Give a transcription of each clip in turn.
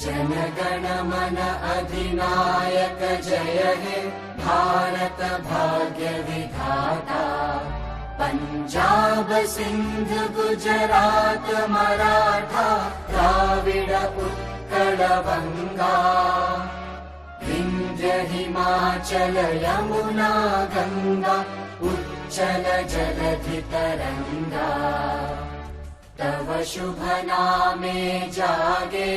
जनगण मन अधिनायक जय हे भारत भाग्य विधाता। पंजाब सिंध गुजरात मराठा द्राविड उत्कल बंगा। विंध्य हिमाचल यमुना गंगा उच्चल जलधि तरंगा। तव शुभ नामे जागे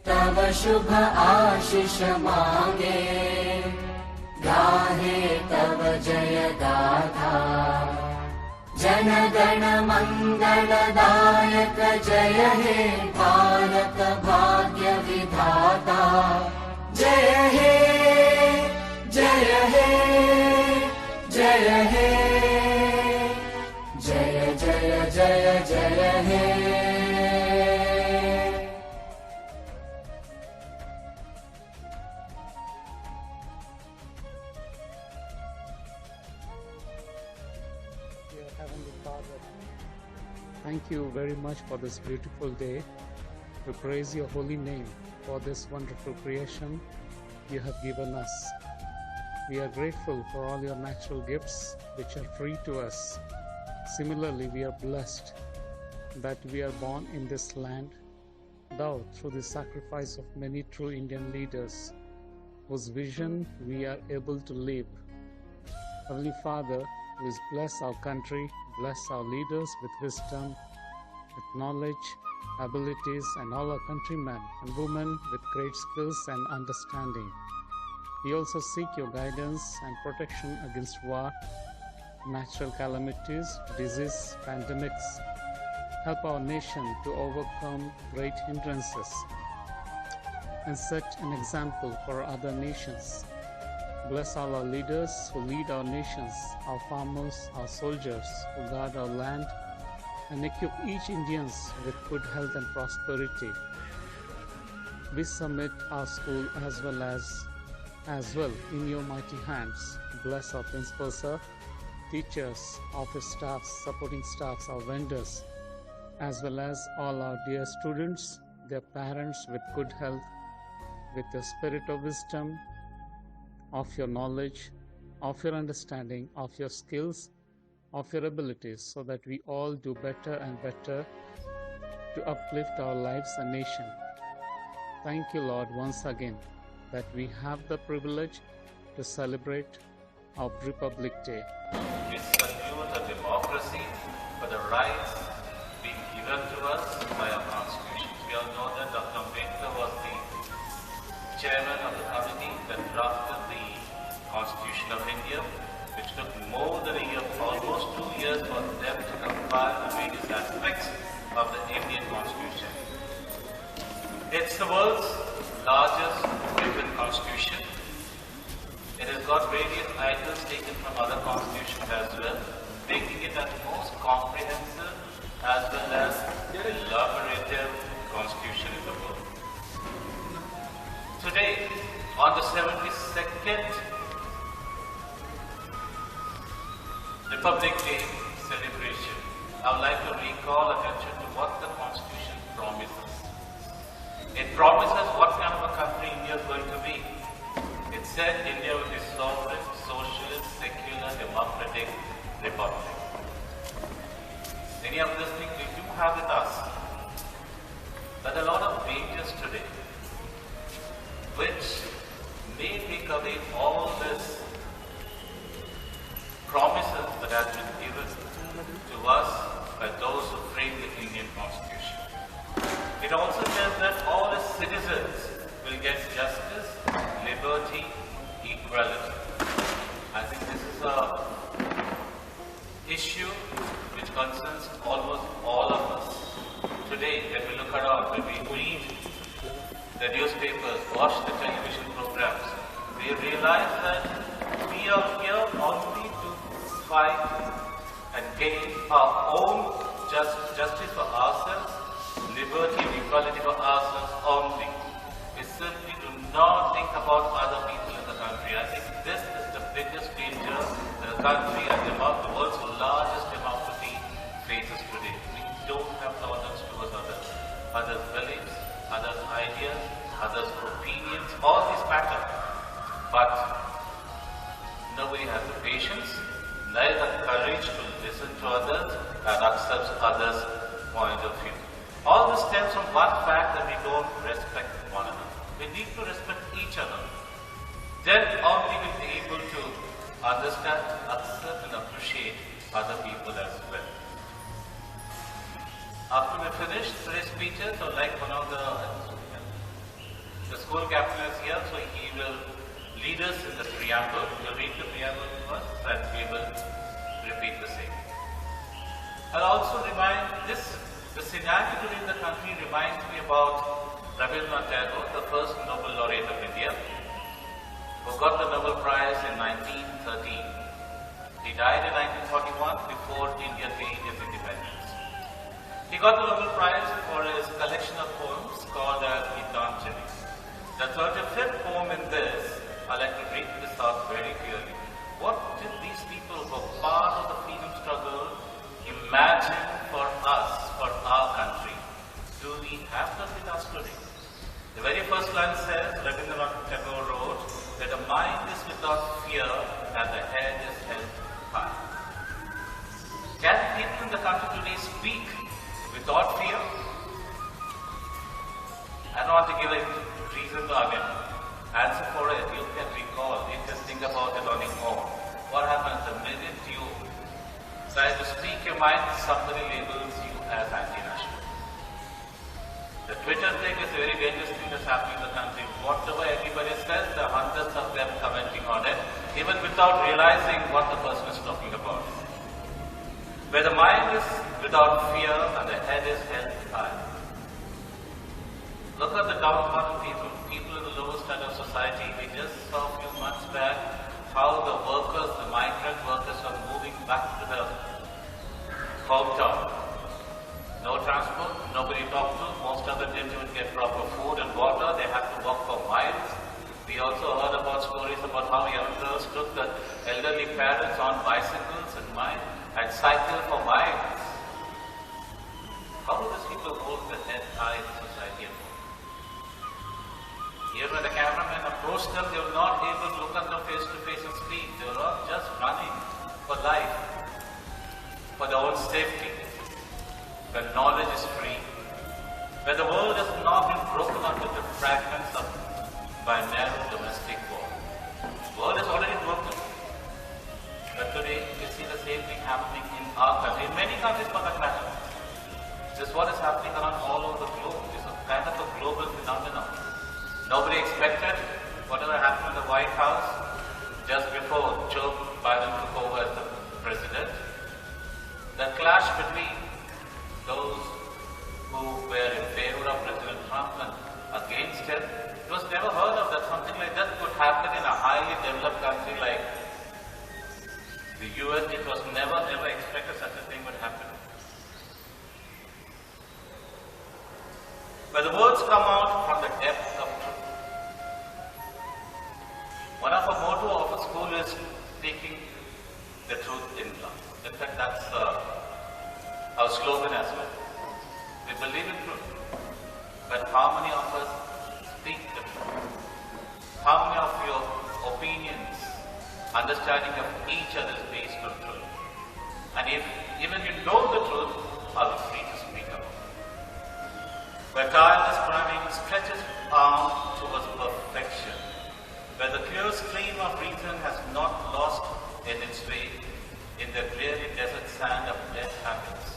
तव शुभ आशीष मांगे। गाहे तव जय गाथा जन गण मंगलदायक जय हे भारत भाग्य विधाता। जय हे जय हे जय हे जय जय जय जय हे। Dear Heavenly Father, thank you very much for this beautiful day. We praise your holy name for this wonderful creation you have given us. We are grateful for all your natural gifts which are free to us. Similarly, we are blessed that we are born in this land, thou through the sacrifice of many true Indian leaders, whose vision we are able to live. Heavenly Father, please bless our country, bless our leaders with wisdom, with knowledge, abilities, and all our countrymen and women with great skills and understanding. We also seek your guidance and protection against war, natural calamities, disease, pandemics. Help our nation to overcome great hindrances and set an example for other nations. Bless all our leaders who lead our nations, our farmers, our soldiers who guard our land, and equip each Indians with good health and prosperity. We submit our school as well in your mighty hands. Bless our principal sir, teachers, office staffs, supporting staffs, our vendors, as well as all our dear students, their parents with good health, with your spirit of wisdom, of your knowledge, of your understanding, of your skills, of your abilities, so that we all do better and better to uplift our lives and nation. Thank you, Lord, once again that we have the privilege to celebrate our Republic Day. We salute the democracy for the rights being given to us by our Constitution. We all know that Dr. Ambedkar was the chairman of the committee that drafted the Constitution of India, which took more than a year, almost 2 years for them to compile the various aspects of the Indian Constitution. It's the world's largest written constitution. It has got various items taken from other constitutions as well, making it the most comprehensive as well as elaborative constitution in the world. Today, on the 72nd Republic Day celebration, I would like to recall attention to what the Constitution promises. It promises what kind of a country India is going to be. It said India will be sovereign, socialist, secular, democratic republic. Many of these things we do have with us. But a lot of dangers today, which may take away all these promises that have been given to us by those who framed the Indian Constitution. It also says that all the citizens will get justice, liberty, equality. I think this is a issue which concerns almost all of us. Today, when we look around, when we read the newspapers, watch the television programs, we realize that we are here only to fight and gain our own justice for ourselves, liberty and equality for ourselves only. We simply do not think about other people in the country. I think this is the biggest danger that the country and the world's largest democracy faces today. We don't have tolerance towards others' beliefs, others' cultures, opinions, all these matter. But nobody has the patience, neither the courage to listen to others and accept others' point of view. All this stems from one fact, that we don't respect one another. We need to respect each other. Then only we'll be able to understand, accept and appreciate other people as well. After we finish today's speeches, so like one of the school captain is here, so he will lead us in the preamble. He will read the preamble to us and we will repeat the same. I'll also remind this, the scenario today in the country reminds me about Rabindranath Tagore, the first Nobel laureate of India, who got the Nobel Prize in 1913. He died in 1941 before India gained its independence. He got the Nobel Prize for his collection of poems called as Gitanjali. The 35th poem in this, I'd like to read this out very clearly. What did these people who were part of the freedom struggle imagine for us, for our country? Do we have that with us today? The very first line says, Rabindranath Tagore wrote, that the mind is without fear and the head is held high. Can people in the country today speak without fear? I don't want to give a reason to answer for it. You can recall, you can think about it on your own. What happens the minute you try to speak your mind, somebody labels you as anti-national. The Twitter thing is a very dangerous thing that's happening in the country. Whatever everybody says, there are hundreds of them commenting on it, even without realizing what the person is talking about. Where the mind is without fear and the head is held high. Look at the downtrodden people, people in the lowest end of society. We just saw a few months back how the workers, the migrant workers are moving back to the hometown. No transport, nobody talked to, most of them didn't even get proper food and water, they had to walk for miles. We also heard about stories about how young girls took the elderly parents on bicycles and cycle for miles. How do these people hold their head high in society? Here when the cameraman approached them, they were not able to look at them face to face and speak. They were all just running for life, for their own safety. When knowledge is free, when the world has not been broken up into fragments by narrow domestic war. The world is already broken. But today we see the same thing happening in our country, in many countries for that matter. This is what is happening around all over the globe. This is kind of a global phenomenon. Nobody expected whatever happened in the White House just before Joe Biden took over as the president. The clash between those who were in favor of President Trump and against him, it was never heard of that something like that could happen in a highly developed country like the US. It was never expected such a thing would happen. But the words come out from the depths of truth. One of our motto of a school is speaking the truth in love. In fact, that's our slogan as well. We believe in truth, but how many of us speak the truth? How many of your opinions, understanding of each other is based on truth? And if even you know the truth, are you free to speak about it? Where tireless striving stretches arm towards perfection, where the clear stream of reason has not lost in its way in the dreary desert sand of death habits.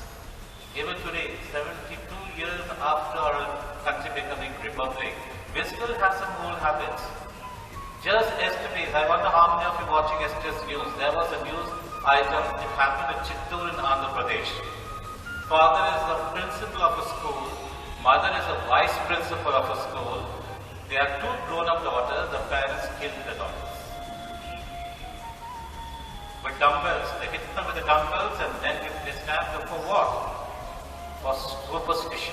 Even today, 72 years after our country becoming republic, we still have some old habits. Just yesterday, I wonder how many of you watching yesterday's news, there was a news item, it happened in Chittoor in Andhra Pradesh. Father is the principal of a school, mother is a vice principal of a school. They have two grown-up daughters, the parents killed the daughters. With dumbbells, they hit them with the dumbbells and then they stab them for what? For superstition.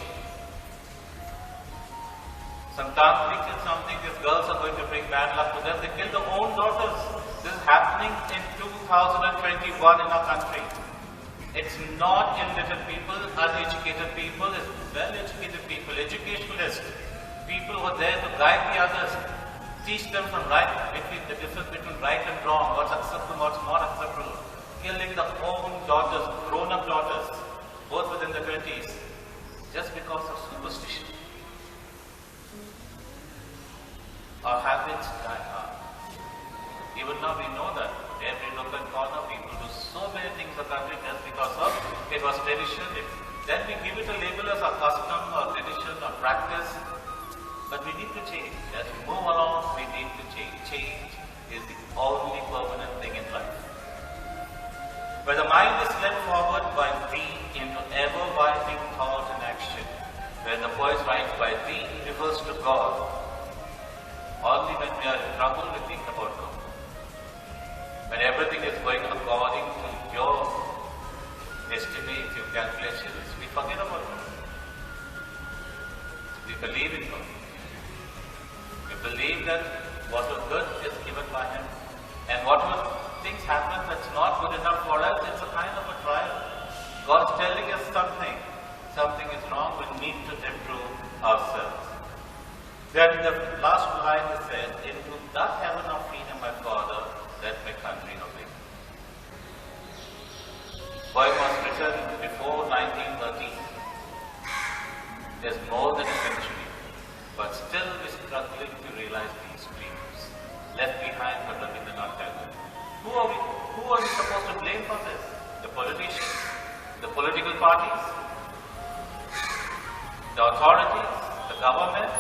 Some tantric and something, these girls are going to bring bad luck to them. They kill their own daughters. This is happening in 2021 in our country. It's not illiterate people, uneducated people, it's well-educated people, educationalists. People who are there to guide the others, teach them from the difference between right and wrong, what's acceptable, what's not acceptable. Killing the own daughters, grown-up daughters, both within the 20s, just because of superstition. Our habits die hard. Even now we know that every nook and corner people do so many things in the country just because of it was tradition. Then we give it a label as a custom or tradition or practice. But we need to change. As we move along, we need to change. Change is the only permanent thing in life. Where the mind is led forward by thee into ever-widening thought and action, where the poet writes, by thee refers to God. Only when we are in trouble we think about God. When everything is going according to your estimates, your calculations, we forget about God. We believe in God. We believe that what was good is given by Him. And whatever things happen that's not good enough for us, it's a kind of a trial. God's telling us something is wrong, we need to improve ourselves. Then the last line is said, into that heaven of freedom, my Father, let my country obey. Poem was written before 1930. There's more than a century, but still we're struggling to realize these dreams left behind by Rabindranath Tagore. Who are we supposed to blame for this? The politicians, the political parties, the authorities, the government?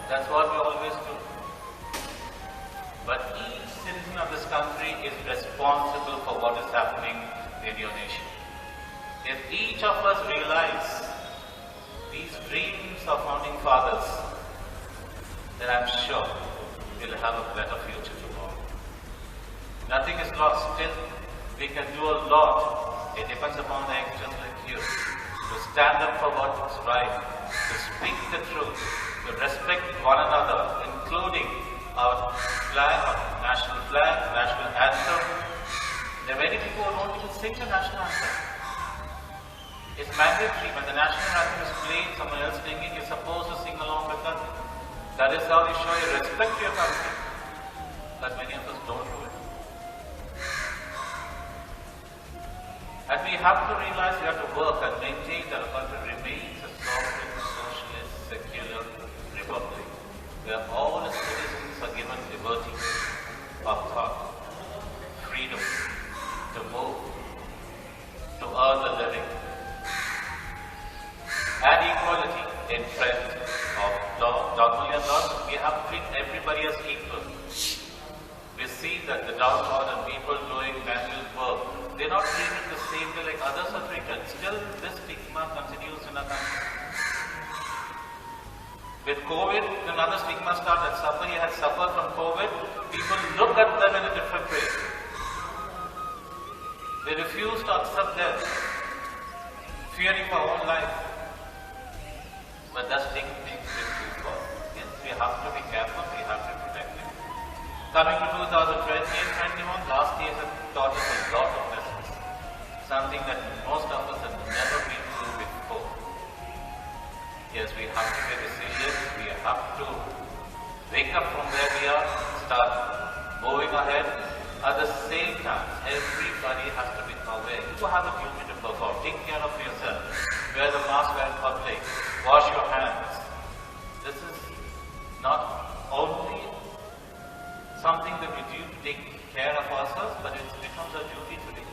That's what we always do. But each citizen of this country is responsible for what is happening in your nation. If each of us realize these dreams of founding fathers, then I'm sure we'll have a better future tomorrow. Nothing is lost. Still, we can do a lot. It depends upon the youngsters like you to stand up for what's right, to speak the truth, to respect one another, including our flag, our national flag, national anthem. There are many people who don't even sing the national anthem. It's mandatory. When the national anthem is played, someone else singing, you're supposed to sing along with us. That is how you show your respect to your country. But many of us don't do it. And we have to realize we have to work and maintain that our country remains a sovereign, socialist, secular republic, where all its citizens are given liberty of thought, freedom to move, to earn a living, and equality in front of law. Not only as law, we have to treat everybody as equal. We see that the downtrodden people doing manual work, they're not treated the same way like others are treated. Still, this stigma continues in our country. With COVID, another stigma started. Somebody had suffered from COVID, people look at them in a different way. They refuse to accept them, fearing for our own life. But that's taking things too far. Yes, we have to be careful, we have to protect them. Coming to 2020 and 21, last year has taught us a lot of lessons. Something that most of us have never been through before. Yes, we have to be resilient, we have to wake up from where we are, start moving ahead. At the same time, everybody has to be aware. You have a duty to perform. Take care of yourself. Wear the mask in public. Wash your hands. This is not only something that we do to take care of ourselves, but it becomes a duty today.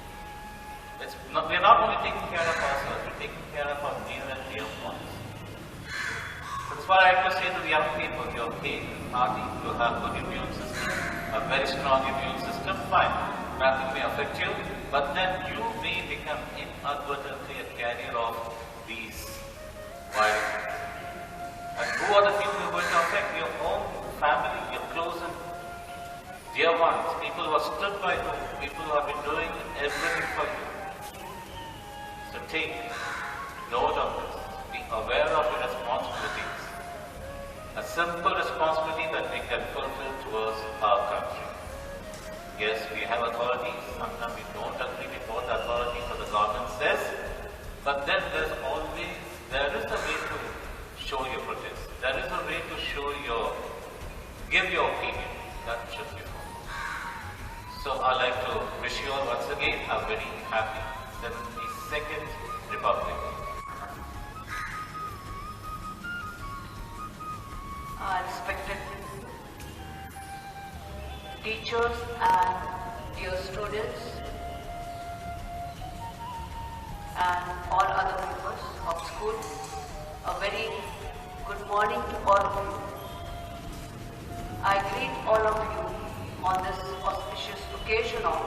We are not only taking care of ourselves, we're taking care of our near and dear ones. That's why I like to say to the young people, you're okay, hearty, you have good immune system, a very strong immune system, fine. Nothing may affect you, but then you may become inadvertently a carrier of these viruses. And who are the people who are going to affect? Your own family, your close and dear ones, people who have stood by you, people who have been doing everything for you. So take note of this. Be aware of your responsibilities. A simple responsibility that we can fulfill towards our country. Yes, we have authorities. Sometimes we don't agree with what the authorities or the government says. But then there is a way to show your protest. There is a way to show give your opinion. That should be all. So I'd like to wish you all once again a very happy 72nd Republic. Respected teachers and dear students and all other members of school, a very good morning to all of you. I greet all of you on this auspicious occasion of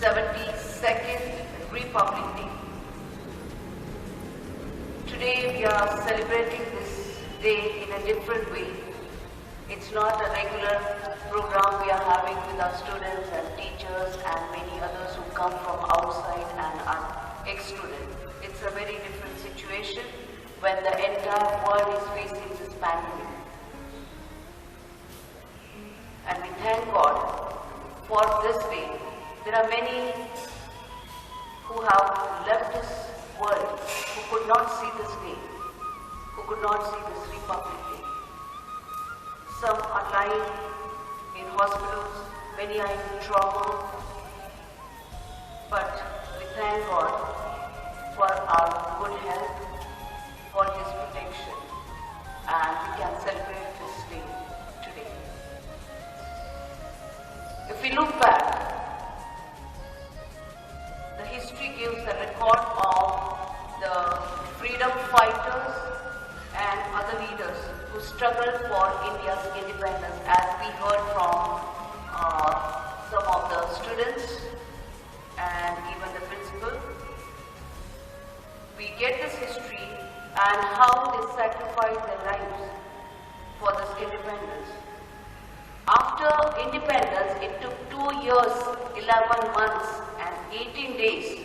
72nd Republic Day. Today we are celebrating this day in a different way. It's not a regular program we are having with our students and teachers and many others who come from outside and are ex-students. It's a very different situation when the entire world is facing this pandemic. And we thank God for this day. There are many who have left this world who could not see this day, who could not see this Republic Day. Some are lying in hospitals, many are in trauma, but we thank God for our good health, for His protection, and we can celebrate this day today. If we look back, the history gives a record of the freedom fighters and other leaders who struggled for India's independence, as we heard from some of the students and even the principal. We get this history and how they sacrificed their lives for this independence. After independence, it took 2 years, 11 months and 18 days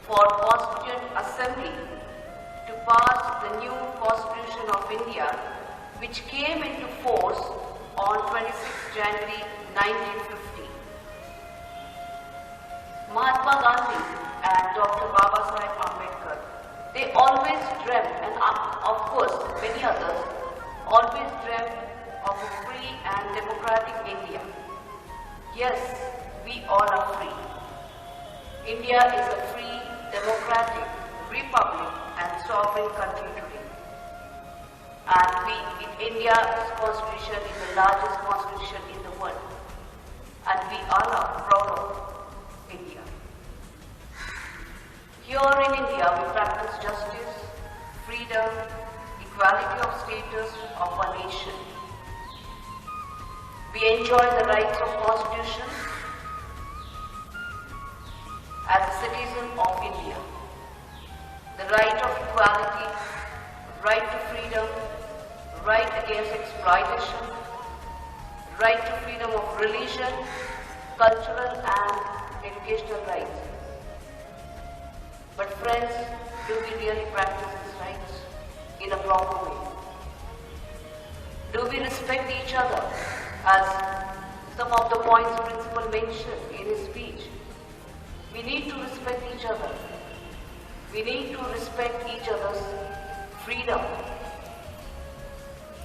for Constituent Assembly to pass the new Constitution of India, which came into force on 26 January 1950. Mahatma Gandhi and Dr. Babasaheb Ambedkar, they always dreamt, and of course many others, always dreamt of a free and democratic India. Yes, we all are free. India is a free, democratic, republic and sovereign country today. And India's constitution is the largest constitution in the world. And we all are proud of India. Here in India, we practice justice, freedom, equality of status of our nation. We enjoy the rights of Constitution as a citizen of India. The right of equality, right to freedom, right against exploitation, right to freedom of religion, cultural and educational rights. But friends, do we really practice these rights in a proper way? Do we respect each other, as some of the points principal mentioned in his speech? We need to respect each other. We need to respect each other's freedom.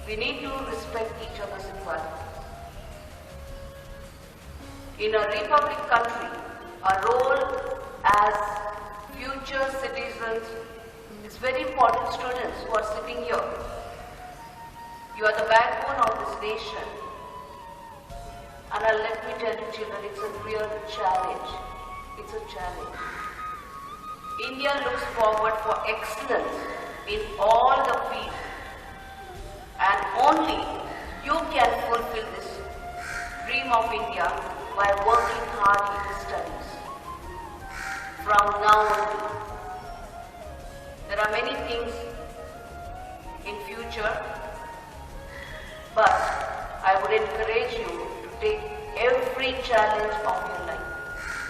We need to respect each other's equality. In a republic country, our role as future citizens is very important. Students who are sitting here, you are the backbone of this nation. And let me tell you children, it's a real challenge. It's a challenge. India looks forward for excellence in all the fields, and only you can fulfill this dream of India by working hard in the studies. From now on, there are many things in future, but I would encourage you to take every challenge of your life.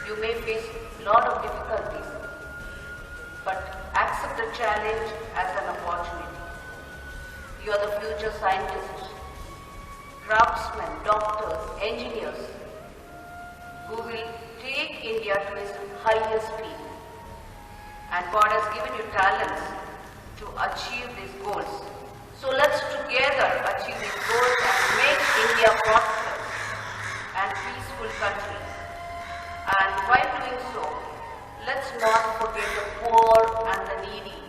You may face a lot of difficulties, but accept the challenge as an opportunity. You are the future scientists, craftsmen, doctors, engineers, who will take India to its highest peak. And God has given you talents to achieve these goals. So let's together achieve these goals and make India prosperous and peaceful country. And while doing so, let's not forget the poor and the needy,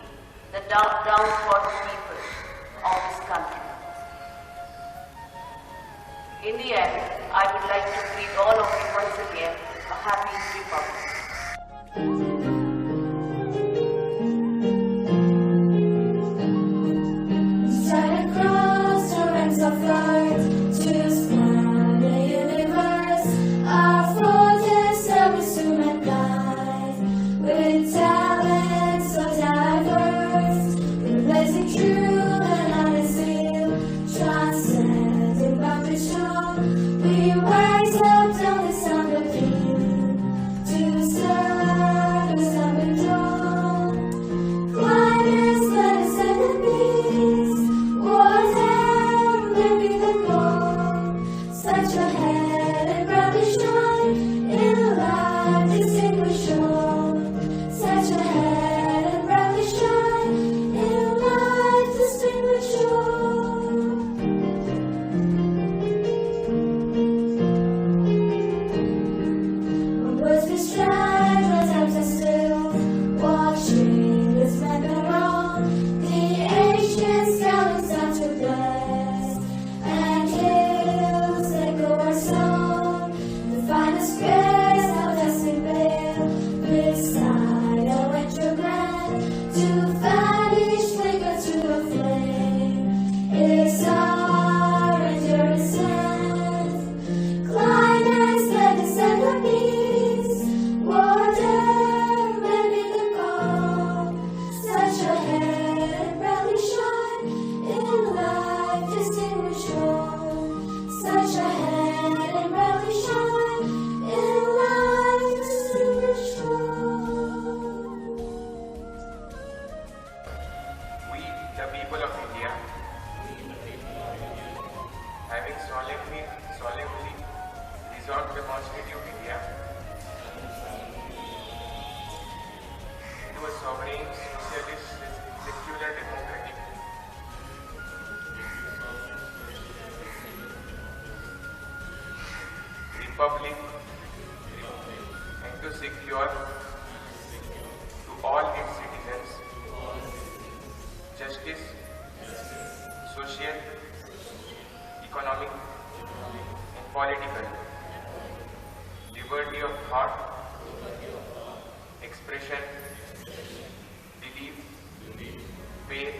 the downtrodden people of this country. In the end, I would like to greet all of you once again a happy Republic. Stride across the ranks of light to span the universe. Our fortress service to mankind with talents so diverse, with blazing truth and honesty, transcending boundaries shown. We rise up till the sun of king to serve the sun drawn. Climbers, let us set the peace. Whatever be the goal, set your head and proudly shine in life, distinguished shown. Set your head and proudly shine in life, distinguished shown. When words we strive, when times are still, watching this man go wrong, the ancient skeletons start to bless, and hills echo our song. The finest grace now testing veil, beside our retrograde, to vanish, flicker to a flame. It's our enduring sense. Climax, let us set the peace. Whatever may be the call, set your head and proudly shine in life, distinguished shown. Set your head and proudly shine in life, distinguished shown. We, the people of India, having solemnly resolved to constitute India into a sovereign, socialist, secular, democratic republic, and to secure to all its citizens justice, social, economic, and political, liberty of thought, expression, belief, faith,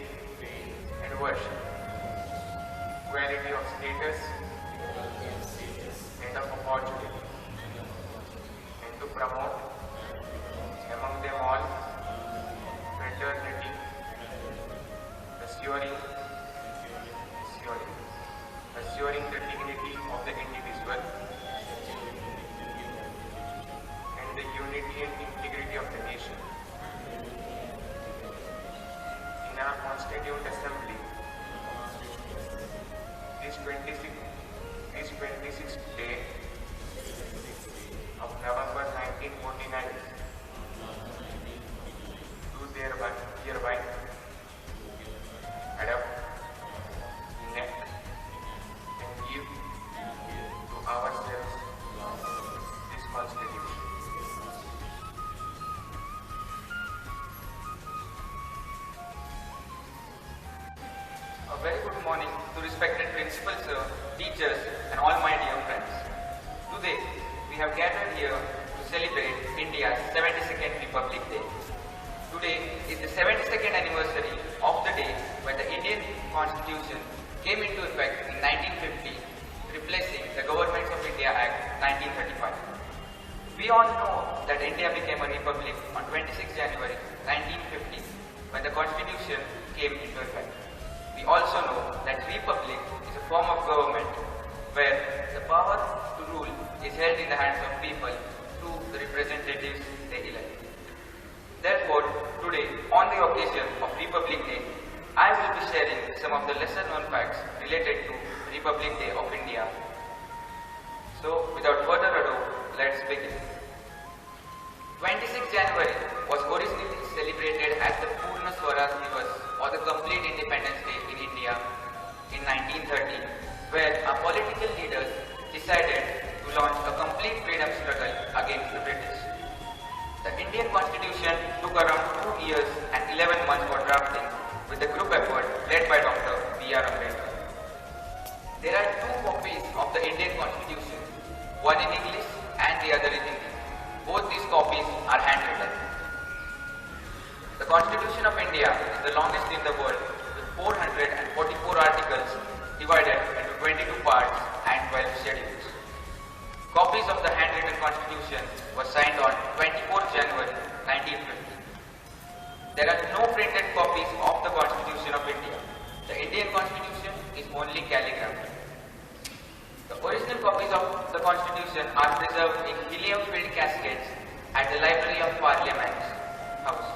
and worship, equality of status and of opportunity, and to promote among them all fraternity, assuring the dignity of the individual and the unity and integrity of the nation. In our Constituent Assembly, this 26th day of November 1949, do hereby adopt, enact, and give to ourselves this Constitution. A very good morning to respected principals, sir, teachers, and all my dear friends. Today, we have gathered here to celebrate India's 72nd Republic Day. Today is the 72nd anniversary of the day when the Indian Constitution came into effect in 1950, replacing the Governments of India Act 1935. We all know that India became a republic on 26 January 1950 when the Constitution came into effect. We also know that republic is a form of government where the power to rule is held in the hands of people through the representatives they elect. Therefore, today, on the occasion of Republic Day, I will be sharing some of the lesser known facts related to Republic Day of India. So, without further ado, let's begin. 26 January was originally celebrated as the Purna Swaraj Divas or the Complete Independence Day in India our political leaders decided to launch a complete freedom struggle against the British. The Indian Constitution took around 2 years and 11 months for drafting, with a group effort led by Dr. B.R. Ambedkar. There are 2 copies of the Indian Constitution, one in English and the other in Hindi. Both these copies are handwritten. The Constitution of India is the longest in the world, with 444 articles divided into 22 parts and 12 schedules. Copies of the handwritten Constitution were signed on 24 January 1950. There are no printed copies of the Constitution of India. The Indian Constitution is only calligraphed. The original copies of the Constitution are preserved in helium-filled caskets at the Library of Parliament House.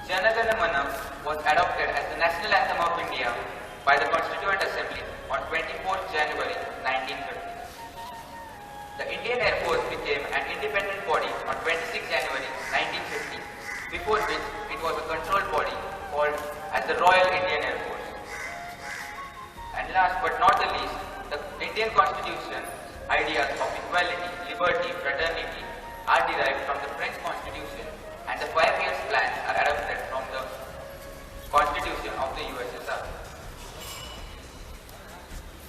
Jana Gana Mana was adopted as the national anthem of India by the Constituent Assembly on 24 January 1930. The Indian Air Force became an independent body on 26 January 1950, before which it was a controlled body called as the Royal Indian Air Force. And last but not the least, the Indian Constitution ideas of equality, liberty, fraternity are derived from the French Constitution, and the 5 years plans are adopted from the Constitution of the USSR.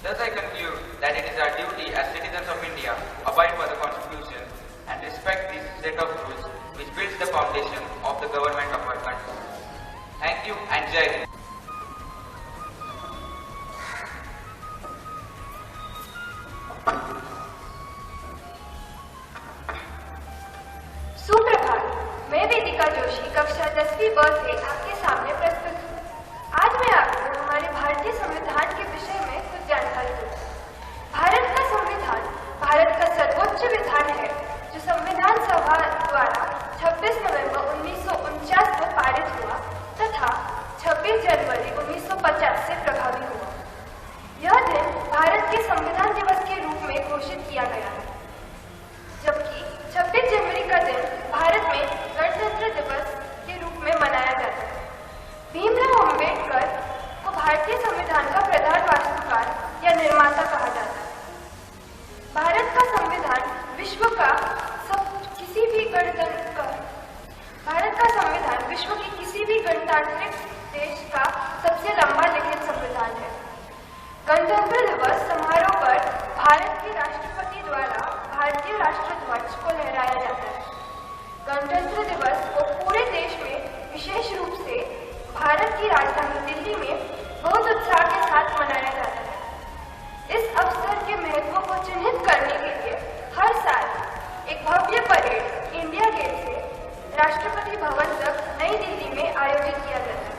Thus I conclude that it is our duty as citizens of India to abide by the Constitution and respect this set of rules which builds the foundation of the government of our country. Thank you and Jai Hind. सुप्रभात, मैं वेदिका जोशी कक्षा 10वीं ब से आपके सामने प्रस्तुत हूँ। आज मैं आपको हमारे भारतीय संविधान के विषय में कुछ जानकारी दूंगा। भारत का संविधान भारत का सर्वोच्च विधान है, जो संविधान सभा द्वारा 26 नवंबर 1949 को पारित हुआ तथा 26 जनवरी 1950 से प्रभावी हुआ। यह दिन भारत के संविधान दिवस के रूप में घोषित किया गया है, जबकि 26 जनवरी का दिन भारत में गणतंत्र दिवस के रूप में मनाया जाता है। भीमराव अंबेडकर को भारतीय संविधान का प्रधान वास्तुकार या निर्माता कहा जाता है। भारत का संविधान विश्व के किसी भी गणतांत्रिक देश का सबसे लंबा लिखित संविधान है। गणतंत्र दिवस समारोह पर भारत के राष्ट्रपति द्वारा भारतीय राष्ट्रध्वज को लहराया जाता है। गणतंत्र दिवस को पूरे देश में विशेष रूप से भारत की राजधानी दिल्ली में बहुत उत्साह के साथ मनाया जाता है। इस अवसर के महत्व को चिन्हित करने के लिए हर साल एक भव्य परेड इंडिया गेट से राष्ट्रपति भवन तक नई दिल्ली में आयोजित किया जाता है।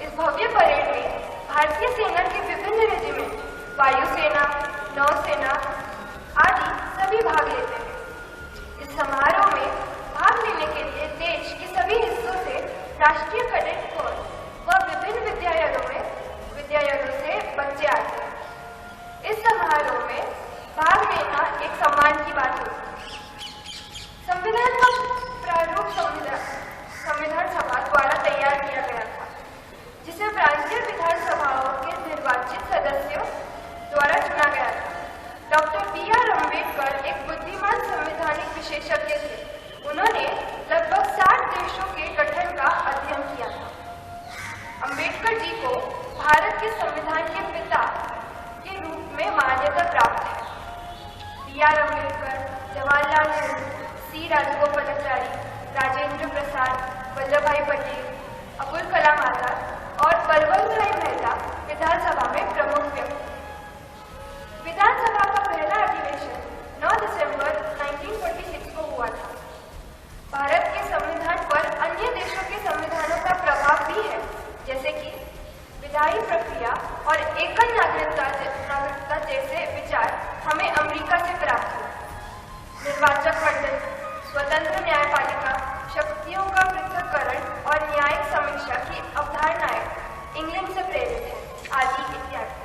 इस भव्य परेड में भारतीय सेना के विभिन्न रेजिमेंट, वायुसेना, नौसेना आदि सभी भाग लेते हैं। इस समारोह में भाग लेने के लिए देश के सभी हिस्सों से राष्ट्रीय कैडेट कोर व विभिन्न विद्यालयों से बच्चे आते हैं। इस समारोह में भाग लेना एक सम्मान की बात होती है। संविधान का प्रारूप संविधान सभा द्वारा तैयार किया गया था, जिसे प्रांतीय विधानसभाओं के निर्वाचित सदस्यों द्वारा चुना गया था। Doctor B.R. अम्बेडकर एक बुद्धिमान संवैधानिक विशेषज्ञ थे। उन्होंने लगभग 60 देशों के गठन का अध्ययन किया था। अम्बेडकर जी को भारत के संविधान के पिता के रूप में मान्यता प्राप्त है। B.R. अम्बेडकर, जवाहरलाल नेहरू, C. राजगोपालाचारी, राजेंद्र प्रसाद, वल्लभ भाई पटेल, अबुल कलाम आजाद और वल्लभ भाई मेहता विधानसभा में प्रमुख व्यक्ति। विधानसभा का पहला अधिवेशन 9 दिसंबर 1946 को हुआ था। भारत के संविधान पर अन्य देशों के संविधानों का प्रभाव भी है, जैसे कि विधायी प्रक्रिया और एकल नागरिकता जैसे विचार हमें अमेरिका से प्राप्त हुए। निर्वाचक मंडल, स्वतंत्र न्यायपालिका, शक्तियों का पृथक्करण और न्यायिक समीक्षा की अवधारणाएं इंग्लैंड से प्रेरित है, आदि इत्यादि।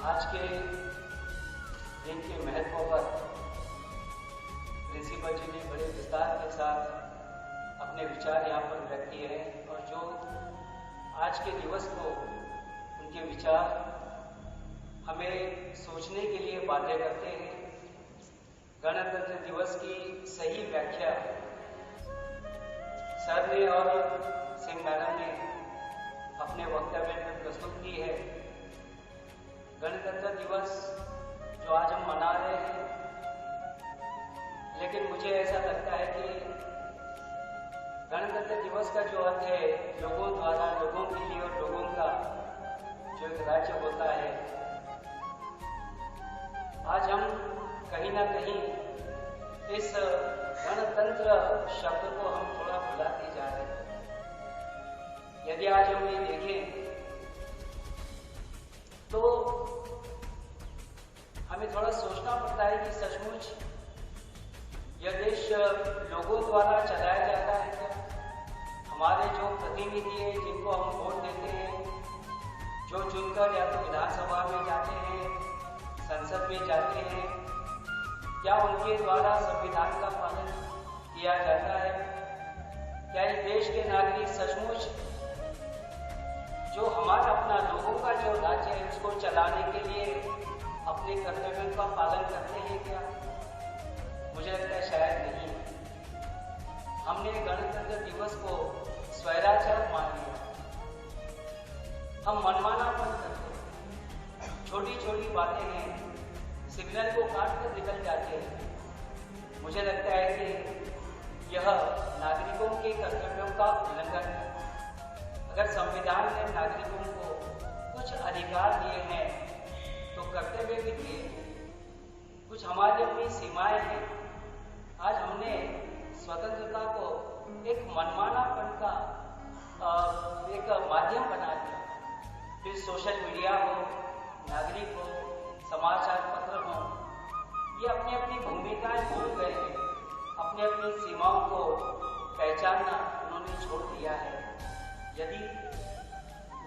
आज के दिन के महत्व पर प्रिंसिपल जी ने बड़े विस्तार के साथ अपने विचार यहाँ पर व्यक्त किए हैं और जो आज के दिवस को उनके विचार हमें सोचने के लिए बाध्य करते हैं। गणतंत्र दिवस की सही व्याख्या सर ने और सिंह मैडम ने अपने वक्तव्य में प्रस्तुत की है। गणतंत्र दिवस जो आज हम मना रहे हैं, लेकिन मुझे ऐसा लगता है कि गणतंत्र दिवस का जो अर्थ है लोगों द्वारा, लोगों के लिए और लोगों का जो एक राज्य होता है, आज हम कहीं ना कहीं इस गणतंत्र शब्द को हम थोड़ा भुलाते जा रहे हैं। यदि आज हम ये देखें तो हमें थोड़ा सोचना पड़ता है कि सचमुच यह देश लोगों द्वारा चलाया जाता है क्या? हमारे जो प्रतिनिधि हैं जिनको हम वोट देते हैं, जो चुनकर या तो विधानसभा में जाते हैं, संसद में जाते हैं, क्या उनके द्वारा संविधान का पालन किया जाता है? क्या इस देश के नागरिक सचमुच जो हमारा अपना लोगों का जो राज्य है उसको चलाने के लिए अपने कर्तव्यों का पालन करते हैं क्या? मुझे लगता है शायद नहीं। हमने गणतंत्र दिवस को स्वैराचार मान लिया, हम मनमानापन करते हैं, छोटी छोटी बातें हैं, सिग्नल को काट कर निकल जाते हैं। मुझे लगता है कि यह नागरिकों के कर्तव्यों का उल्लंघन है। अगर संविधान ने नागरिकों को कुछ अधिकार दिए हैं तो कर्तव्य भी दिए हैं, कुछ हमारी अपनी सीमाएं हैं। आज हमने स्वतंत्रता को एक मनमानापन का एक माध्यम बना दिया। फिर सोशल मीडिया हो, नागरिक हो, समाचार पत्र हो, ये अपनी अपनी भूमिकाएं भूल गए हैं, अपनी अपनी सीमाओं को पहचानना उन्होंने छोड़ दिया है। यदि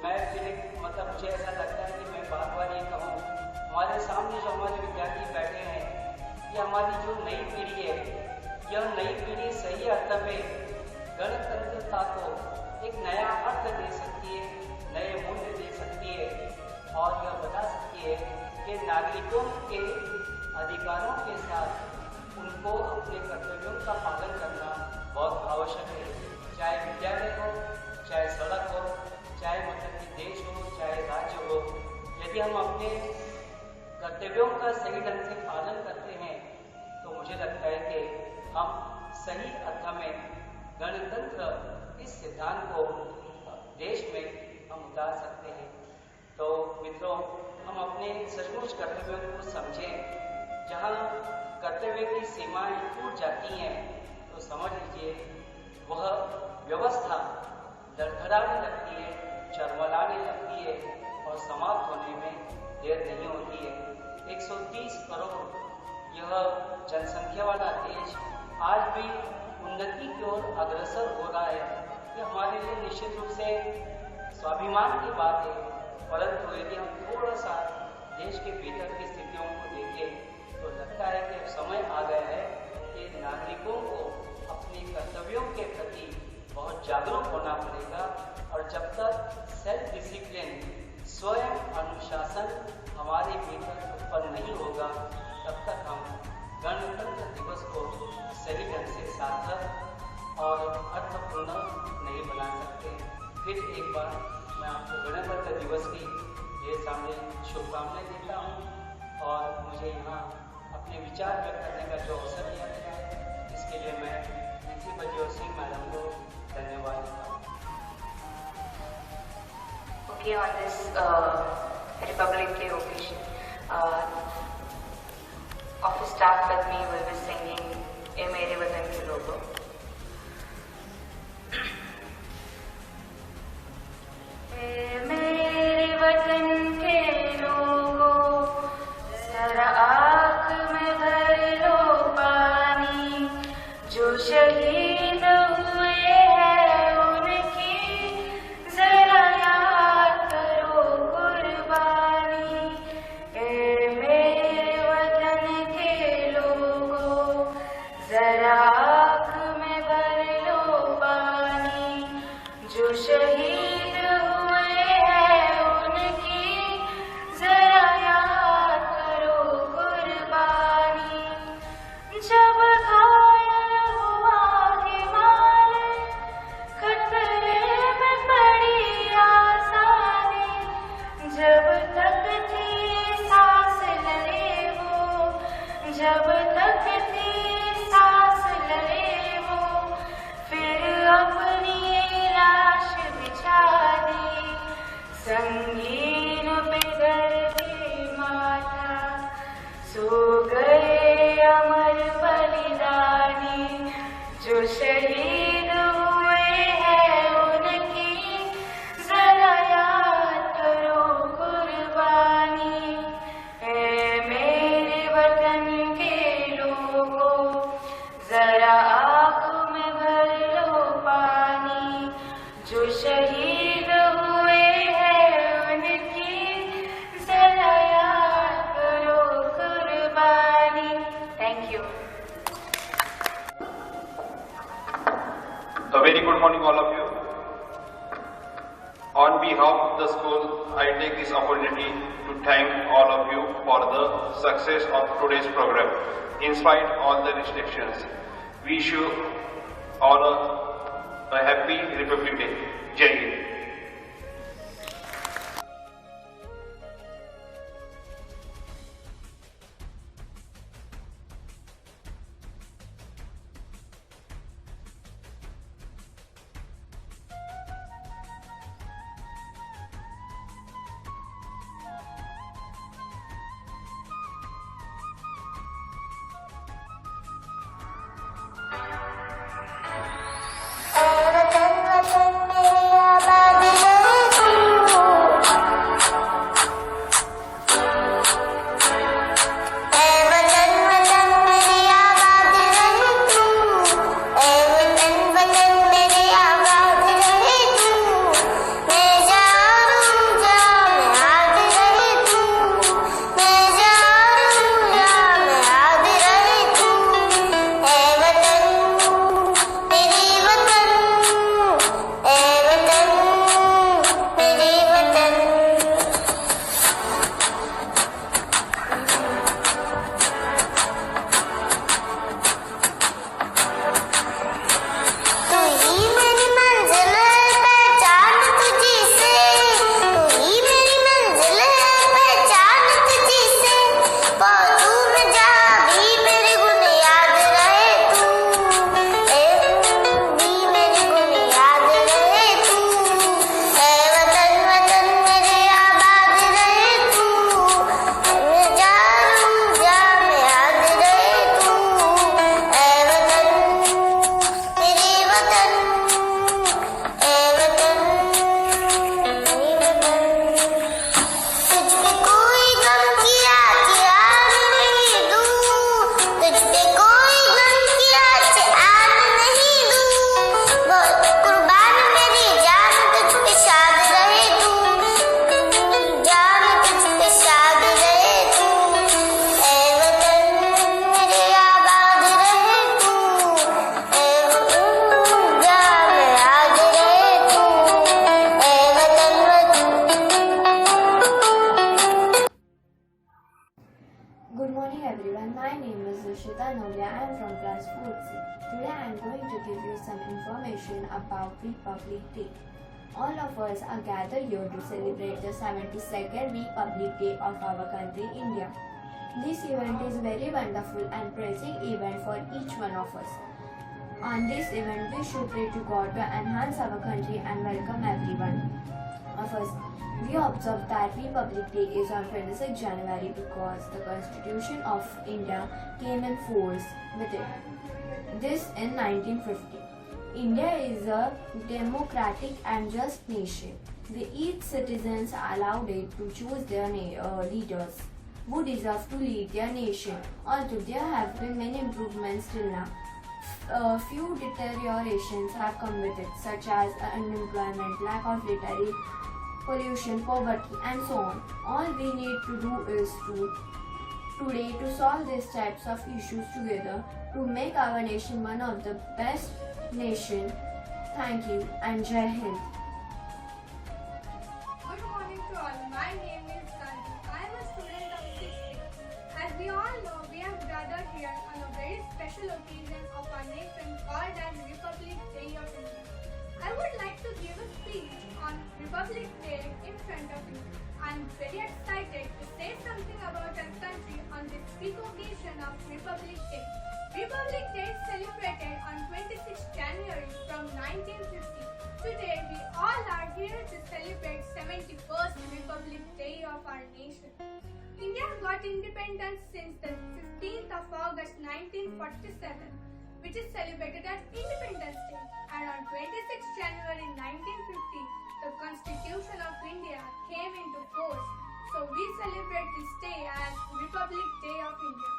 मैं फिर मुझे ऐसा लगता है कि मैं बार बार ये कहूँ, हमारे सामने जो हमारे विद्यार्थी बैठे हैं, ये हमारी जो नई पीढ़ी है, यह नई पीढ़ी सही अर्थ में गणतंत्रता को एक नया अर्थ दे सकती है, नए मूल्य दे सकती है और यह बता सकती है कि नागरिकों के अधिकारों के साथ उनको अपने कर्तव्यों का पालन करना बहुत आवश्यक है। चाहे विद्यालय हो, चाहे सड़क हो, चाहे देश हो, चाहे राज्य हो, यदि हम अपने कर्तव्यों का सही ढंग से पालन करते हैं तो मुझे लगता है कि हम सही अर्थ में गणतंत्र इस सिद्धांत को देश में हम उतार सकते हैं। तो मित्रों, हम अपने सचमुच कर्तव्यों को समझें। जहाँ कर्तव्य की सीमाएं टूट जाती हैं तो समझ लीजिए वह व्यवस्था धड़धड़ाने लगती है, चरमराने लगती है और समाप्त होने में देर नहीं होती है। 130 करोड़ यह जनसंख्या वाला देश आज भी उन्नति की ओर अग्रसर हो रहा है। ये हमारे लिए निश्चित रूप से स्वाभिमान की बात है, परंतु यदि हम थोड़ा सा देश के भीतर की स्थितियों को देखें तो लगता है कि अब समय आ गया है कि नागरिकों को अपने कर्तव्यों के प्रति बहुत जागरूक होना पड़ेगा। और जब तक सेल्फ डिसिप्लिन, स्वयं अनुशासन हमारे भीतर उत्पन्न नहीं होगा, तब तक हम गणतंत्र दिवस को सही ढंग से सार्थक और अर्थपूर्ण नहीं बना सकते। फिर एक बार मैं आपको गणतंत्र दिवस की ढेर सामने शुभकामनाएं देता हूँ और मुझे यहाँ अपने विचार व्यक्त करने का जो अवसर दिया गया है, इसके लिए मैं प्रिंसिपल जी और सिंह मैडम को धन्यवाद देता हूँ। Okay, on this Republic Day occasion, office staff with me will be singing "ए मेरे वतन के लोगों"। ए मेरे वतन के लोगों, जरा आँख में भर लो पानी, जो शहीद हुए हैं उनकी जरा याद करो कुर्बानी। good morning all of you. On behalf of the school, I take this opportunity to thank all of you for the success of today's program. In spite of all the restrictions, we wish you all a happy Republic Day. Jai Hind. Good morning everyone, my name is Rishita Nolia, I am from class 4C. Today I am going to give you some information about Republic Day. All of us are gathered here to celebrate the 72nd Republic Day of our country, India. This event is very wonderful and pressing event for each one of us. On this event, we should pray to God to enhance our country and welcome everyone of us. We observe that Republic Day is on 26 January because the Constitution of India came in force with it. This in 1950. India is a democratic and just nation. Each citizens are allowed it to choose their leaders who deserve to lead their nation. Although there have been many improvements till now, few deteriorations have come with it, such as unemployment, lack of literacy, pollution, poverty, and so on. All we need to do is today to solve these types of issues together to make our nation one of the best nation. Thank you and Jai Hind. Good morning to all. My name is Gandhi. I am a student of 6th. As we all know, we have gathered here on a very special occasion of our nation called as Republic Day of India. I would like to give a speech on Republic Day in front of you. I am very excited to say something about our country on this big occasion of Republic Day. Republic Day is celebrated on 26 January from 1950. Today we all are here to celebrate 71st Republic Day of our nation. India got independence since the 15th of August 1947, which is celebrated as Independence Day, and on 26 January 1950, the Constitution of India came into force. So we celebrate this day as Republic Day of India.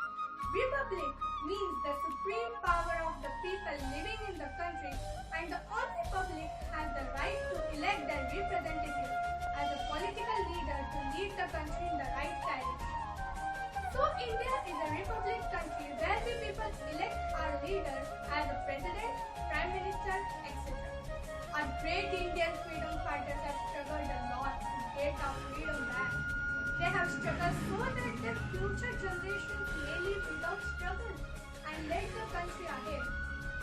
Republic means the supreme power of the people living in the country, and the only public has the right to elect their representative as a political leader to lead the country in the right direction. So India is a republic country where we people elect our leaders as a president, prime minister, etc. great Indian freedom fighters have struggled a lot to get our freedom back. They have struggled so that their future generations may live without struggle and lead the country ahead.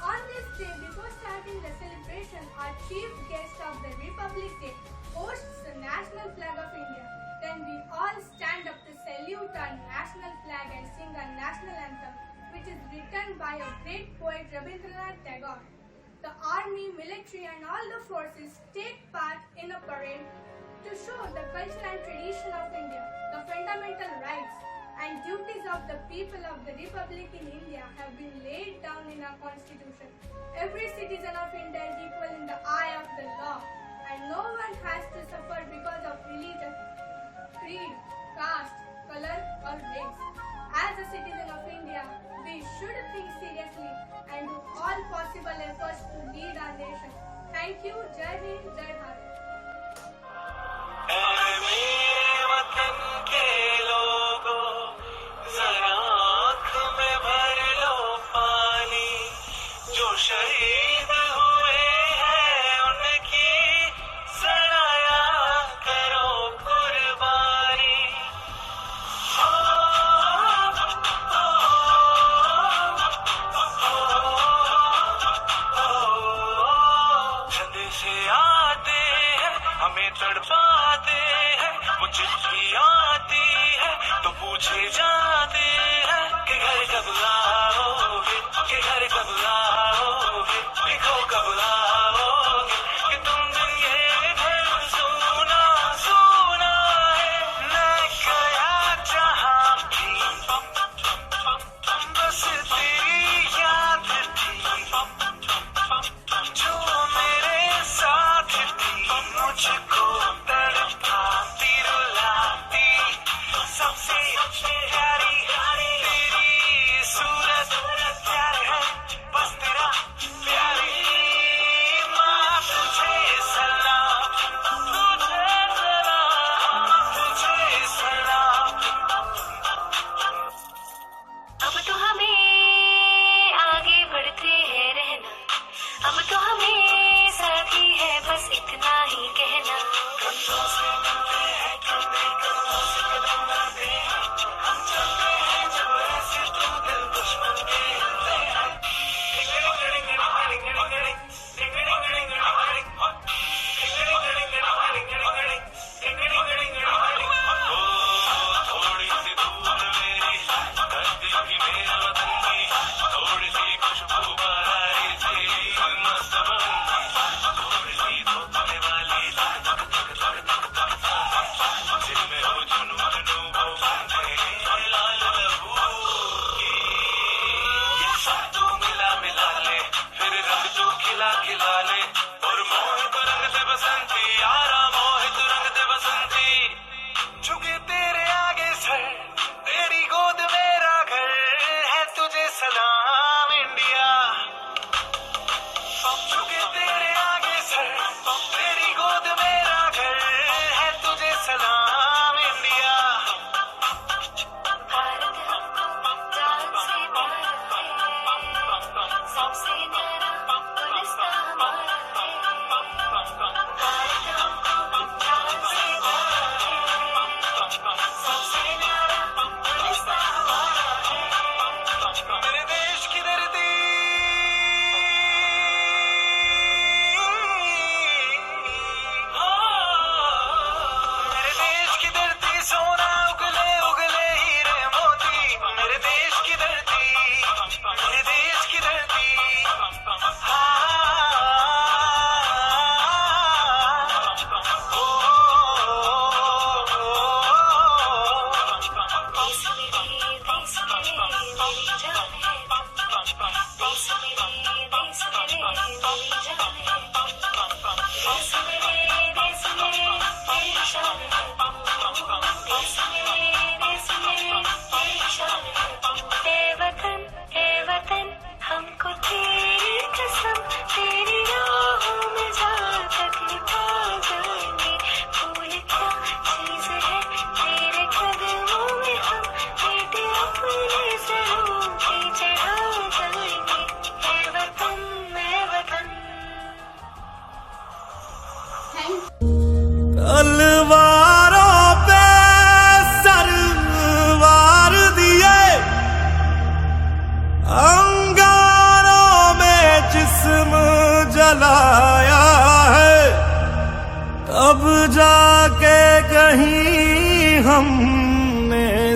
On this day, before starting the celebration, our chief guest of the Republic Day hosts the national flag of India. Then we all stand up to salute our national flag and sing our national anthem, which is written by a great poet Rabindranath Tagore. The army, military and all the forces take part in a parade to show the culture and tradition of India, the fundamental rights and duties of the people of the Republic in India have been laid down in our constitution. Every citizen of India is equal in the eye of the law, and no one has to suffer because of religion, creed, caste, color or race. As a citizen of India, we should think seriously and do all possible efforts to lead our nation. Thank you. Jai Hind, Jai Bharat. शहीद हुए हैं उनकी सराया करो कुर्बानी से आते हैं हमें तड़पाते हैं वो चिट्ठी आती है तो पूछे जाते हैं कि घर कब आओगे कि घर कब आओगे लिखो कब आओगे कि तुम दिन ये घर सुना सुना है मैं गया जहाँ भी बस तेरी याद थी जो मेरे साथ थी मुझको तड़पाती रुलाती सबसे प्यारी तेरी सूरत प्यार है बस तेरा प्यारी माँ तुझे सलाम तुझे सलाम अब तो हमें आगे बढ़ते हैं रहना अब तो हमें साथी है बस इतना ही कहना कंधों से मिलते हैं कंधे कंधों से कदम मिलते हैं हम चलते हैं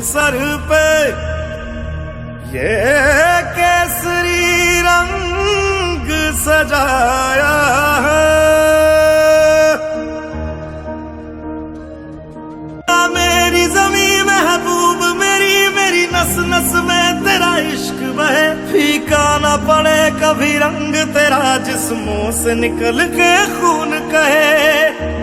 सर पे ये केसरी रंग सजाया है। मेरी जमीन महबूब मेरी मेरी नस नस में तेरा इश्क बहे, फीका ना पड़े कभी रंग तेरा जिस्मों से निकल के खून कहे।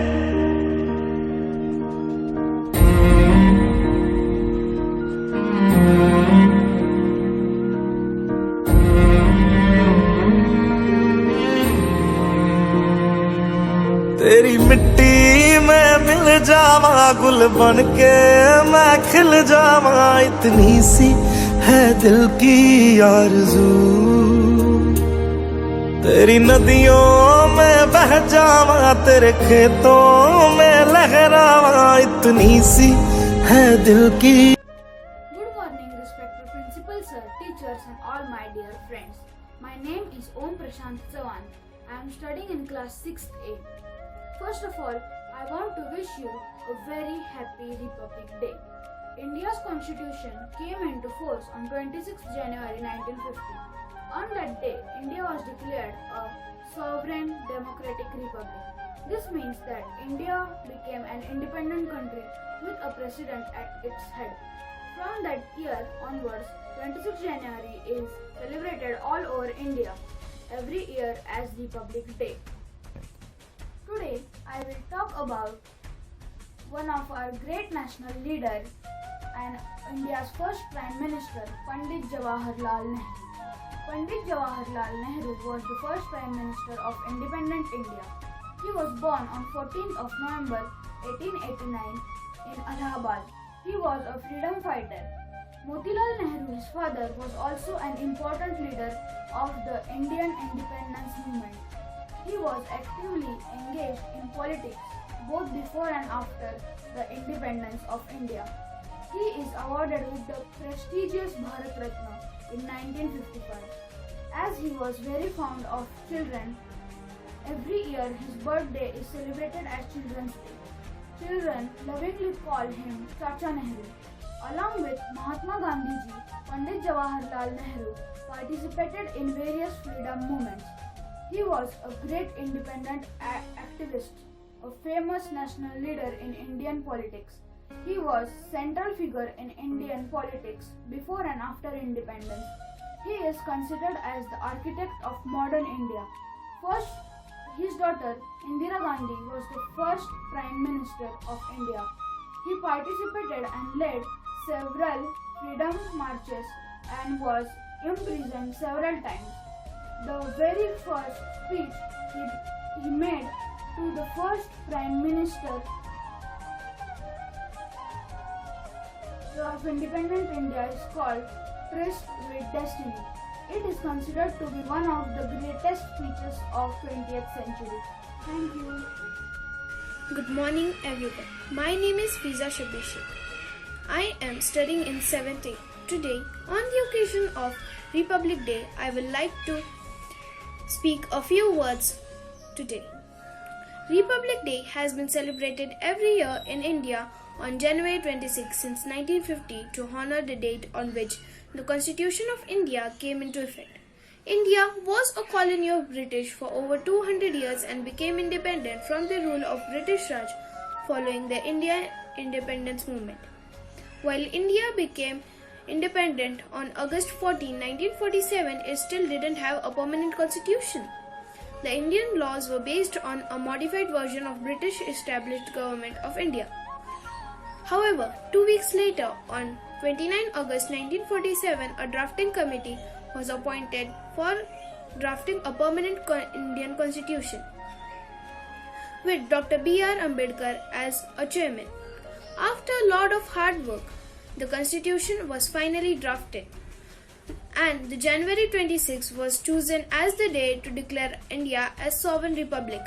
तेरी मिट्टी में मिल जावा गुल बन के मैं खिल जावा, इतनी सी है दिल की आरज़ू। तेरी नदियों में बह जावा तेरे खेतों में लहरावा, इतनी सी है दिल की। Good morning, respected principal sir, teachers and all my dear friends. My name is Om Prashant Chavan. I am studying in class 6th A. First of all, I want to wish you a very happy Republic Day. India's constitution came into force on 26th January 1950. On that day, India was declared a sovereign democratic republic. This means that India became an independent country with a president at its head. From that year onwards, 26th January is celebrated all over India every year as Republic Day. Today, I will talk about one of our great national leader and India's first Prime Minister, Pandit Jawaharlal Nehru. Pandit Jawaharlal Nehru was the first Prime Minister of independent India. He was born on 14th of November 1889 in Allahabad. He was a freedom fighter. Motilal Nehru, his father, was also an important leader of the Indian independence movement. He was actively engaged in politics both before and after the independence of India. He is awarded with the prestigious Bharat Ratna in 1955. As he was very fond of children, every year his birthday is celebrated as Children's Day. Children lovingly call him Chacha Nehru. Along with Mahatma Gandhi ji, Pandit Jawaharlal Nehru participated in various freedom movements. He was a great independent activist, a famous national leader in Indian politics. He was central figure in Indian politics before and after independence. He is considered as the architect of modern India. First, his daughter Indira Gandhi was the first Prime Minister of India. He participated and led several freedom marches and was imprisoned several times. The very first speech he made to the first Prime Minister of independent India is called Tryst with Destiny. It is considered to be one of the greatest speeches of 20th century. Thank you. Good morning everyone. My name is Fiza Shabishik. I am studying in 7th A. Today, on the occasion of Republic Day, I would like to speak a few words today. Republic Day has been celebrated every year in India on January 26 since 1950 to honor the date on which the Constitution of India came into effect. India was a colony of British for over 200 years and became independent from the rule of British Raj following the Indian independence movement. While India became independent on August 14, 1947, it still didn't have a permanent constitution. The Indian laws were based on a modified version of British established government of India. However, 2 weeks later, on 29 August 1947, a drafting committee was appointed for drafting a permanent Indian constitution, with Dr. B.R. Ambedkar as a chairman. After a lot of hard work, the constitution was finally drafted, and the January 26 was chosen as the day to declare India as sovereign republic.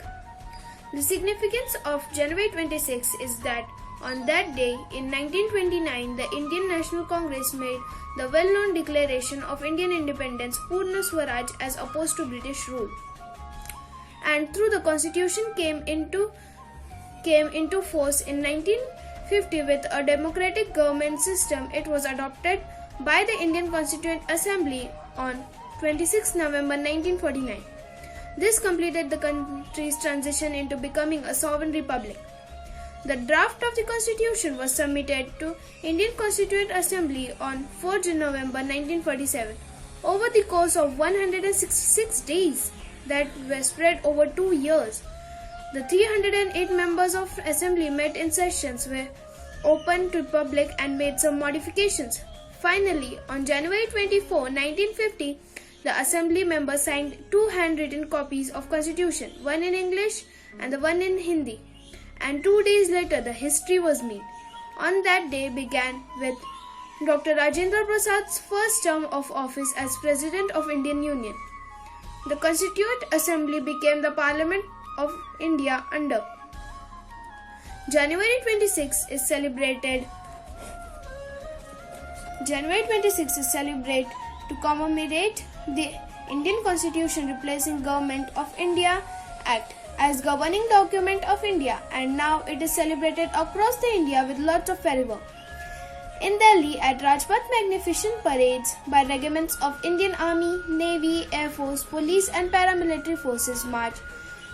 The significance of January 26 is that on that day in 1929, the Indian National Congress made the well-known Declaration of Indian Independence, Purna Swaraj, as opposed to British rule, and through the constitution came into force in 1950 1950 with a democratic government system, it was adopted by the Indian Constituent Assembly on 26 November 1949. This completed the country's transition into becoming a sovereign republic. The draft of the constitution was submitted to Indian Constituent Assembly on 4 November 1947. Over the course of 166 days that were spread over 2 years, the 308 members of Assembly met in sessions were open to public and made some modifications. Finally, on January 24, 1950, the Assembly members signed 2 handwritten copies of Constitution, one in English and the one in Hindi. And 2 days later, the history was made. On that day began with Dr. Rajendra Prasad's first term of office as President of Indian Union. The Constituent Assembly became the Parliament of India under. January 26 is celebrated to commemorate the Indian Constitution replacing Government of India Act as governing document of India, and now it is celebrated across the India with lots of fervor. In Delhi, at Rajpath, magnificent parades by regiments of Indian Army, Navy, Air Force, Police and paramilitary forces march,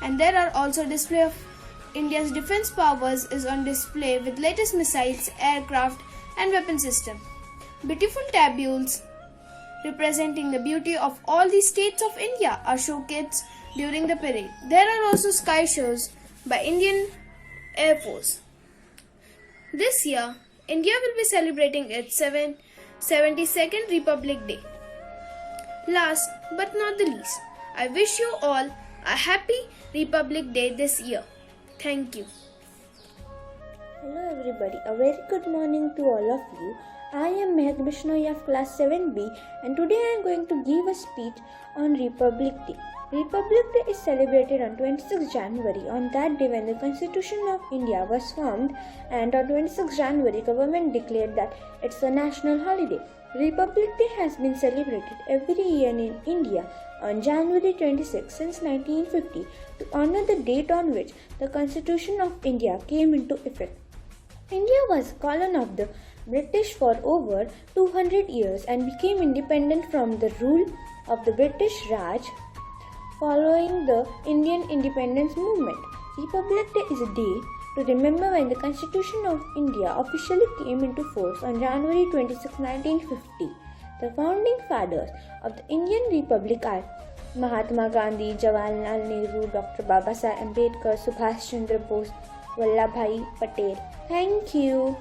and there are also display of India's defense powers is on display with latest missiles, aircraft and weapon system. Beautiful tables representing the beauty of all the states of India are showcased during the parade. There are also sky shows by Indian Air Force. This year, India will be celebrating its 72nd Republic Day. Last but not the least, I wish you all a happy Republic Day this year. Thank you. Hello everybody, a very good morning to all of you. I am Mehak Bishnoi of class 7B and today I am going to give a speech on Republic Day. Republic Day is celebrated on 26 January, on that day when the Constitution of India was formed, and on 26 January government declared that it's a national holiday. Republic Day has been celebrated every year in India on January 26 since 1950 to honor the date on which the Constitution of India came into effect. India was a colony of the British for over 200 years and became independent from the rule of the British Raj following the Indian independence movement. Republic Day is a day to remember when the Constitution of India officially came into force on January 26, 1950. The founding fathers of the Indian Republic are Mahatma Gandhi, Jawaharlal Nehru, Dr. Babasaheb Ambedkar, Subhash Chandra Bose, Vallabhbhai Patel. Thank you.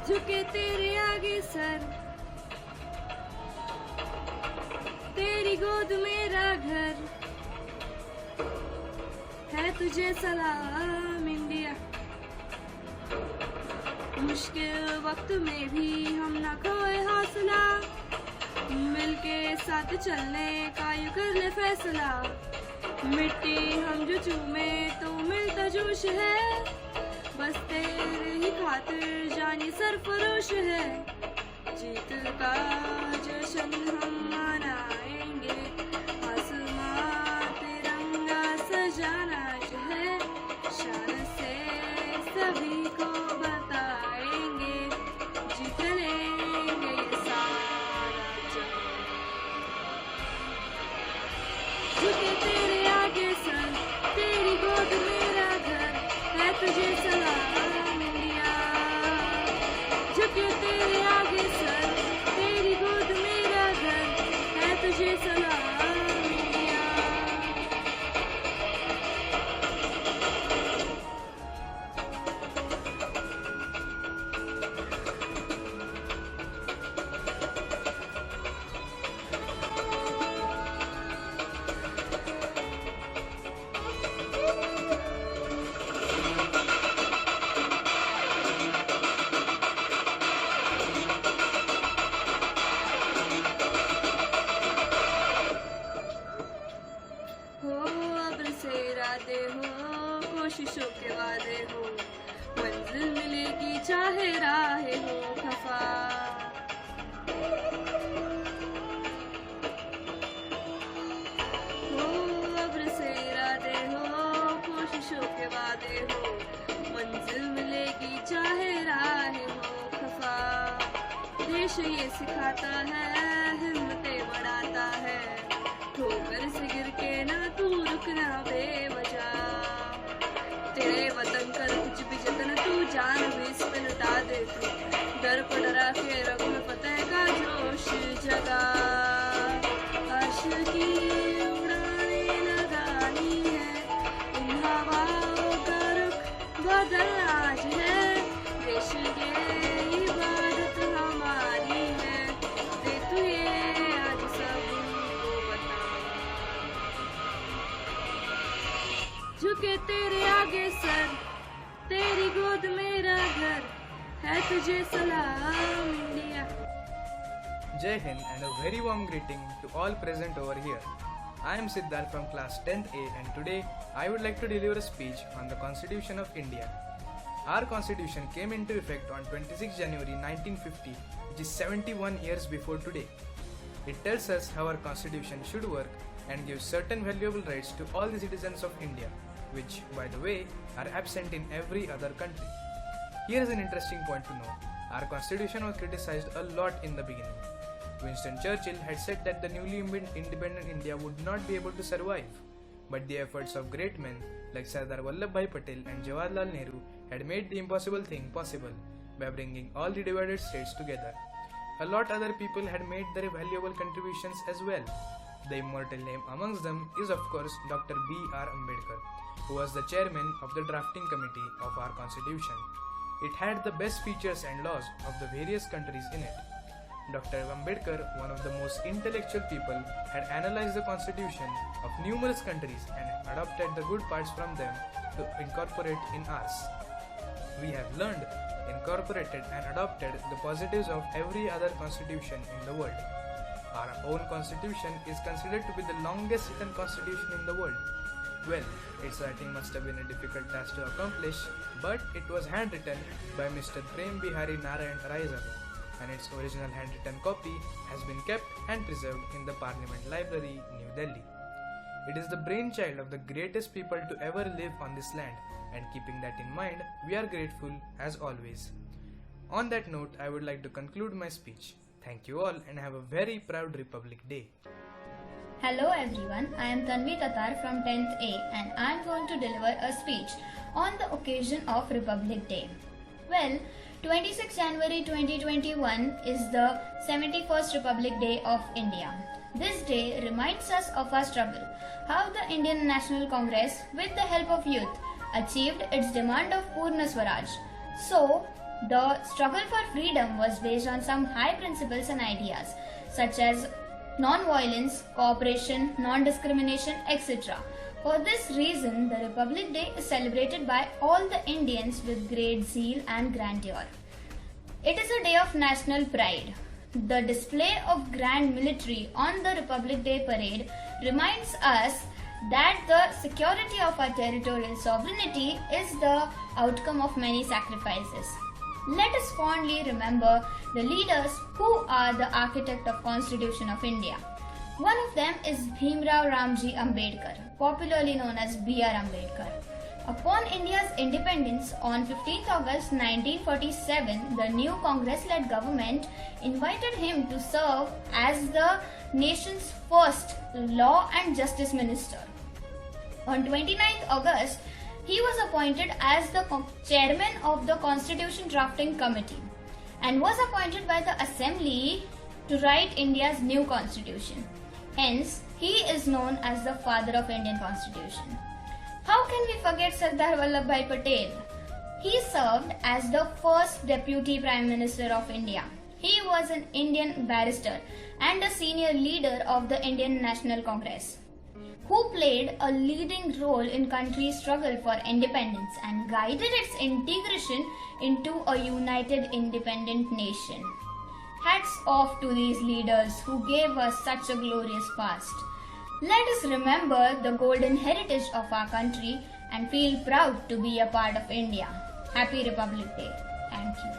झुके तेरे आगे sir, तेरी गोद मेरा घर है, तुझे सलाम इंडिया। मुश्किल वक्त में भी हम न खोए हौसला, मिलके साथ चलने का यूं कर ले फैसला। मिट्टी हम जो चूमे तो मिलता जोश है, बस तेरे ही खातिर जानी सरफरोश है। जीत का जश्न हम मनाएंगे, आसमां तिरंगा सजाना जो है, शान से सभी को बताएंगे, जीत लेंगे ये सारा जग। झुके तेरे आगे सर, तेरी गोद मेरा घर है, तुझे सलाम इंडिया। झुके तेरे देश ये सिखाता है, हिम्मतें बढ़ाता है, ठोकर से गिर के ना तू रुकना बेवजह, तेरे वतन कर कुछ भी जतन, तू जान भी इस पे लुटा दे, तू डर को डरा के रग में फतेह का जोश जगा, अर्श की उड़ाने लगानी है, इन हवाओं का रुख बदलना आज है, देश ये इबादत हमारी है, दे तू ये आज सबको बता, झुके तेरे आगे सर, तेरी गोद मेरा घर, है तुझे सलाम India. Jai Hind and a very warm greeting to all present over here. I am Siddharth from class 10th A and today I would like to deliver a speech on the Constitution of India. Our Constitution came into effect on 26 January 1950, which is 71 years before today. It tells us how our Constitution should work and gives certain valuable rights to all the citizens of India, which, by the way, are absent in every other country. Here is an interesting point to know. Our Constitution was criticized a lot in the beginning. Winston Churchill had said that the newly independent India would not be able to survive, but the efforts of great men like Sardar Vallabhbhai Patel and Jawaharlal Nehru had made the impossible thing possible by bringing all the divided states together. A lot other people had made their valuable contributions as well. The immortal name amongst them is of course Dr. B.R. Ambedkar, who was the chairman of the drafting committee of our constitution. It had the best features and laws of the various countries in it. Dr. Ambedkar, one of the most intellectual people, had analyzed the constitution of numerous countries and adopted the good parts from them to incorporate in ours. We have learned, incorporated and adopted the positives of every other constitution in the world. Our own constitution is considered to be the longest written constitution in the world. Well, its writing must have been a difficult task to accomplish, but it was handwritten by Mr. Prem Bihari Narayan Raizadu, and its original handwritten copy has been kept and preserved in the Parliament Library, New Delhi. It is the brainchild of the greatest people to ever live on this land, and keeping that in mind, we are grateful as always. On that note, I would like to conclude my speech. Thank you all and have a very proud Republic Day. Hello everyone, I am Tanvi Tatar from 10th A and I am going to deliver a speech on the occasion of Republic Day. Well, 26 January 2021 is the 71st Republic Day of India. This day reminds us of our struggle, how the Indian National Congress, with the help of youth, achieved its demand of Purna Swaraj. So, the struggle for freedom was based on some high principles and ideas, such as non-violence, cooperation, non-discrimination, etc. For this reason, the Republic Day is celebrated by all the Indians with great zeal and grandeur. It is a day of national pride. The display of grand military on the Republic Day parade reminds us that the security of our territorial sovereignty is the outcome of many sacrifices. Let us fondly remember the leaders who are the architect of Constitution of India. One of them is Bhimrao Ramji Ambedkar, popularly known as B.R. Ambedkar. Upon India's independence on 15th August 1947, the new Congress-led government invited him to serve as the nation's first Law and Justice Minister. On 29th August, he was appointed as the chairman of the Constitution Drafting Committee and was appointed by the Assembly to write India's new constitution. Hence, he is known as the father of Indian Constitution. How can we forget Sardar Vallabhbhai Patel? He served as the first Deputy Prime Minister of India. He was an Indian barrister and a senior leader of the Indian National Congress, who played a leading role in country's struggle for independence and guided its integration into a united independent nation. Hats off to these leaders who gave us such a glorious past. Let us remember the golden heritage of our country and feel proud to be a part of India. Happy Republic Day. Thank you.